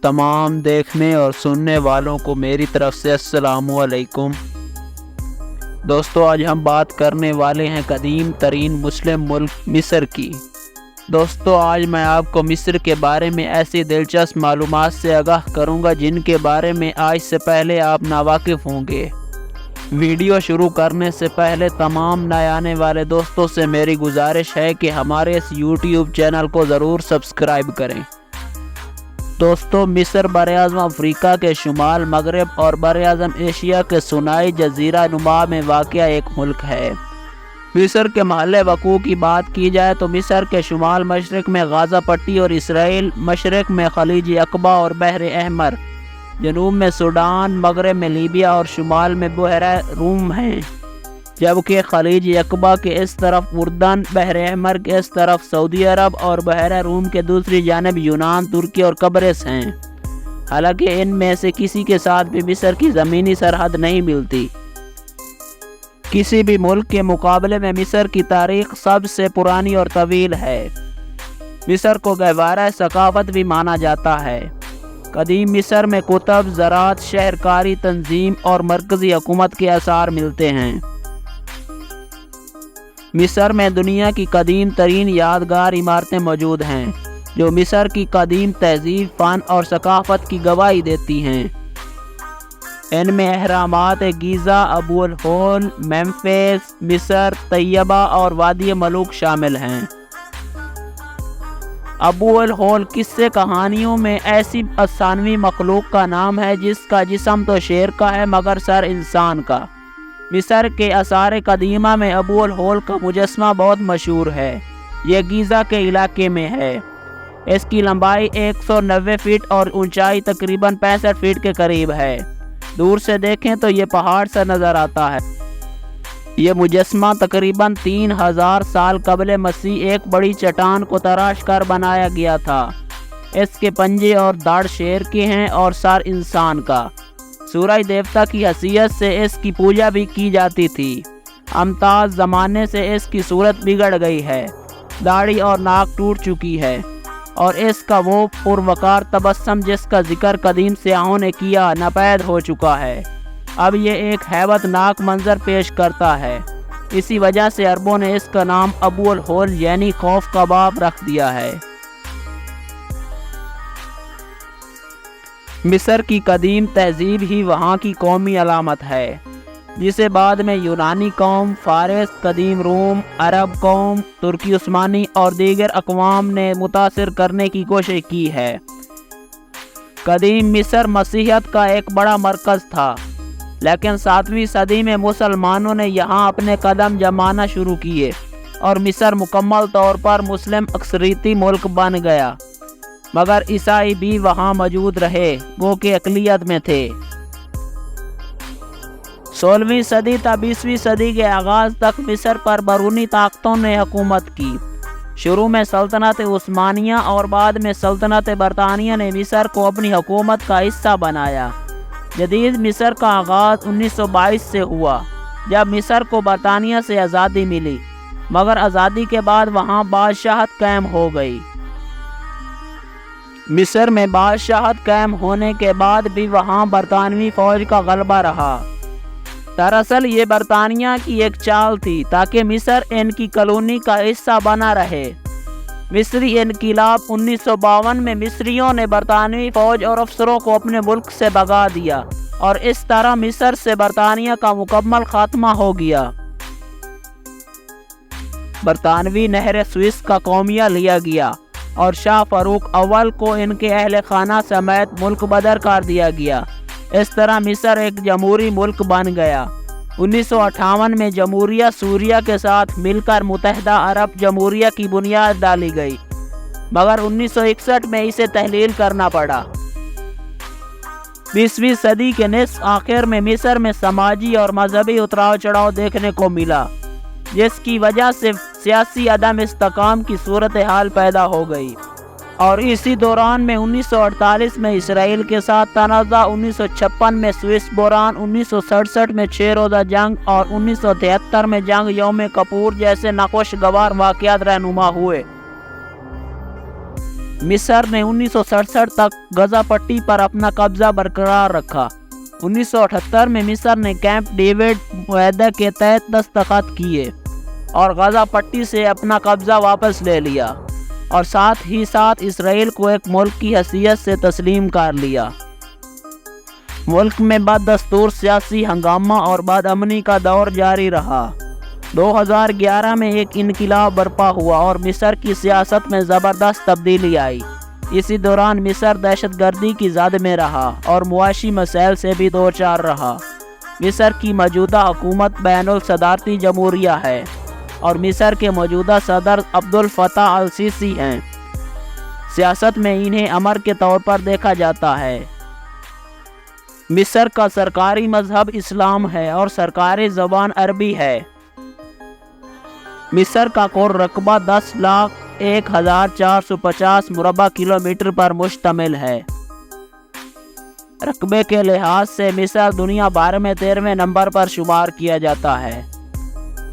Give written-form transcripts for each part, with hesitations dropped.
तमाम देखने और सुनने वालों को मेरी तरफ से अस्सलाम वालेकुम। दोस्तों, आज हम बात करने वाले हैं कदीम तरीन मुस्लिम मुल्क मिस्र की। दोस्तों, आज मैं आपको मिस्र के बारे में ऐसी दिलचस्प मालूमात से आगाह करूंगा जिनके बारे में आज से पहले आप नावाकिफ़ होंगे। वीडियो शुरू करने से पहले तमाम नए आने वाले दोस्तों से मेरी गुजारिश है कि हमारे इस YouTube चैनल को ज़रूर सब्सक्राइब करें। दोस्तों, मिस्र बर-ए-आज़म अफ्रीका के शुमाल मगरब और बर-ए-आज़म एशिया के सुनाई जजीरा नुमा में वाक़या एक मुल्क है। मिस्र के महल वक़ू की बात की जाए तो मिस्र के शुमाल मशरक़ में गाज़ा पट्टी और इसराइल, मशरक़ में खलीज अक़बा और बहर अहमर, जनूब में सूडान, मगरब में लीबिया और शुमाल में बहरा रूम हैं, जबकि खलीज अक़बा के इस तरफ उर्दन, बहर अहमर के इस तरफ सऊदी अरब और बहरा रूम के दूसरी जानब यूनान, तुर्की और कब्रिस हैं। हालांकि इनमें से किसी के साथ भी मिस्र की ज़मीनी सरहद नहीं मिलती। किसी भी मुल्क के मुकाबले में मिस्र की तारीख़ सबसे पुरानी और तवील है। मिस्र को गहवारा सकाफ़त भी माना जाता है। कदीम मिस्र में कुतब, ज़राअत, शहरकारी तंजीम और मरकज़ी हुकूमत के आसार मिलते हैं। मिस्र में दुनिया की कदीम तरीन यादगार इमारतें मौजूद हैं जो मिस्र की कदीम तहज़ीब, फ़न और सकाफ़त की गवाही देती हैं। इनमें अहरामात गीज़ा, अबू अल होल, मेम्फिस, मिस्र, तैयबा और वादी मलूक शामिल हैं। अबू अल होल किस्से कहानियों में ऐसी अफ़सानवी मखलूक का नाम है जिसका जिस्म तो शेर का है मगर सर इंसान का। मिस्र के आसार कदीमा में अबू अल होल का मुजस्मा बहुत मशहूर है। यह गीज़ा के इलाके में है। इसकी लंबाई 190 फीट और ऊंचाई तकरीबन 65 फीट के करीब है। दूर से देखें तो ये पहाड़ सा नज़र आता है। यह मुजस्मा तकरीबन 3000 साल कबले मसीह एक बड़ी चट्टान को तराश कर बनाया गया था। इसके पंजे और दाढ़ शेर के हैं और सर इंसान का। सूरज देवता की हैसियत से इसकी पूजा भी की जाती थी। अमताज़ ज़माने से इसकी सूरत बिगड़ गई है, दाढ़ी और नाक टूट चुकी है और इसका वो पुरवकार तबस्सुम जिसका जिक्र कदीम सियाहों ने किया नापैद हो चुका है। अब ये एक हैबतनाक मंजर पेश करता है। इसी वजह से अरबों ने इसका नाम अबू अल होल यानी खौफ का बाप रख दिया है। मिस्र की कदीम तहजीब ही वहाँ की कौमी अलामत है, जिसे बाद में यूनानी कौम, फारिस, कदीम रूम, अरब कौम, तुर्की उस्मानी और दीगर अक़वाम ने मुतासिर करने की कोशिश की है। कदीम मिस्र मसीहियत का एक बड़ा मरकज़ था, लेकिन 7वीं सदी में मुसलमानों ने यहाँ अपने कदम जमाना शुरू किए और मिस्र मुकम्मल तौर पर मुस्लिम अक्सरीती मुल्क बन गया, मगर ईसाई भी वहाँ मौजूद रहे, वो के अक़लियत में थे। 16वीं सदी तक 20वीं सदी के आगाज़ तक मिस्र पर बैरूनी ताकतों ने हुकूमत की। शुरू में सल्तनत उस्मानिया और बाद में सल्तनत बरतानिया ने मिस्र को अपनी हुकूमत का हिस्सा बनाया। जदीद मिस्र का आगाज़ 1922 से हुआ, जब मिस्र को बरतानिया से आज़ादी मिली, मगर आज़ादी के बाद वहाँ बादशाहत कायम हो गई। मिस्र में बादशाहत कायम होने के बाद भी वहाँ बरतानवी फ़ौज का गलबा रहा। दरअसल ये बरतानिया की एक चाल थी ताकि मिस्र इनकी कॉलोनी का हिस्सा बना रहे। मिस्री इनक़िलाब 1952 में मिस्रियों ने बरतानवी फ़ौज और अफसरों को अपने मुल्क से भगा दिया और इस तरह मिस्र से बरतानिया का मुकम्मल खात्मा हो गया। बरतानवी नहर स्विस का कौमिया लिया गया और शाह फ़ारूक अव्वल को इनके अहल खाना समेत मुल्क बदर कर दिया गया। इस तरह मिस्र एक जमहूरी मुल्क बन गया। 1958 में जमहूरिया सूरिया के साथ मिलकर मुत्तहिदा अरब जमहूरिया की बुनियाद डाली गई, मगर 1961 में इसे तहलील करना पड़ा। 20वीं सदी के निस्फ़ आखिर में मिस्र में समाजी और मजहबी उतराव चढ़ाव देखने को मिला, जिसकी वजह से सियासी अदम इस्तेकाम की सूरत हाल पैदा हो गई और इसी दौरान में 1948 में इसराइल के साथ तनाज़ा, 1956 में स्विस बहरान, 1967 में 6 रोज़ा जंग और 1973 में जंग यौम कपूर जैसे नाखुशगवार वाक़यात रहनुमा हुए। مصر نے 1967 تک غزہ پٹی پر اپنا قبضہ برقرار رکھا۔ 1978 میں مصر نے کیمپ ڈیوڈ معاہدے کے تحت دستخط کیے اور غزہ پٹی سے اپنا قبضہ واپس لے لیا اور ساتھ ہی ساتھ اسرائیل کو ایک ملک کی حیثیت سے تسلیم کر لیا۔ ملک میں بدستور سیاسی ہنگامہ اور بد امنی کا دور جاری رہا۔ 2011 میں ایک انقلاب برپا ہوا اور مصر کی سیاست میں زبردست تبدیلی آئی۔ اسی دوران مصر دہشت گردی کی زد میں رہا اور معاشی مسائل سے بھی دوچار رہا۔ مصر کی موجودہ حکومت بین الصدارتی جمہوریہ ہے اور مصر کے موجودہ صدر عبدالفتاح السیسی ہیں۔ سیاست میں انہیں امر کے طور پر دیکھا جاتا ہے۔ مصر کا سرکاری مذہب اسلام ہے اور سرکاری زبان عربی ہے۔ مصر کا کل رقبہ 10,01,450 مربع کلومیٹر پر مشتمل ہے۔ رقبے کے لحاظ سے مصر دنیا بھر میں 13ویں نمبر پر شمار کیا جاتا ہے۔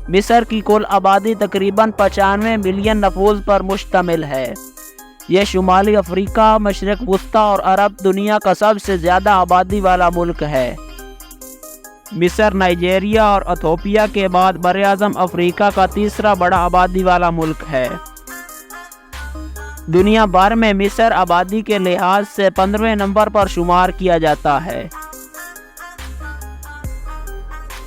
مصر کی کل آبادی تقریباً 95 ملین نفوس پر مشتمل ہے۔ یہ شمالی افریقہ، مشرق وسطیٰ اور عرب دنیا کا سب سے زیادہ آبادی والا ملک ہے۔ مصر نائجیریا اور ایتھوپیا کے بعد براعظم افریقہ کا تیسرا بڑا آبادی والا ملک ہے۔ دنیا بھر میں مصر آبادی کے لحاظ سے 15ویں نمبر پر شمار کیا جاتا ہے۔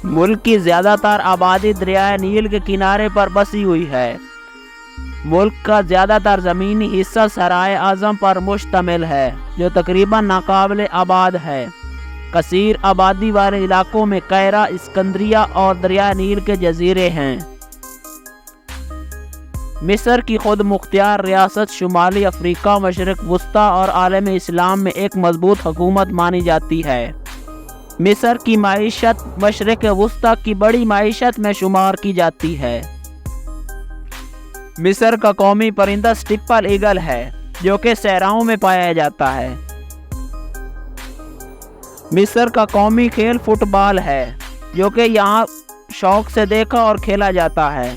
ملک کی زیادہ تر آبادی دریائے نیل کے کنارے پر بسی ہوئی ہے۔ ملک کا زیادہ تر زمینی حصہ صحرائے اعظم پر مشتمل ہے جو تقریباً ناقابل آباد ہے۔ کثیر آبادی والے علاقوں میں قاہرہ، اسکندریہ اور دریائے نیل کے جزیرے ہیں۔ مصر کی خود مختار ریاست شمالی افریقہ، مشرق وسطیٰ اور عالم اسلام میں ایک مضبوط حکومت مانی جاتی ہے۔ مصر کی معیشت مشرق وسطیٰ کی بڑی معیشت میں شمار کی جاتی ہے۔ مصر کا قومی پرندہ سٹیپل ایگل ہے جو کہ صحراؤں میں پایا جاتا ہے۔ مصر کا قومی کھیل فٹ بال ہے جو کہ یہاں شوق سے دیکھا اور کھیلا جاتا ہے۔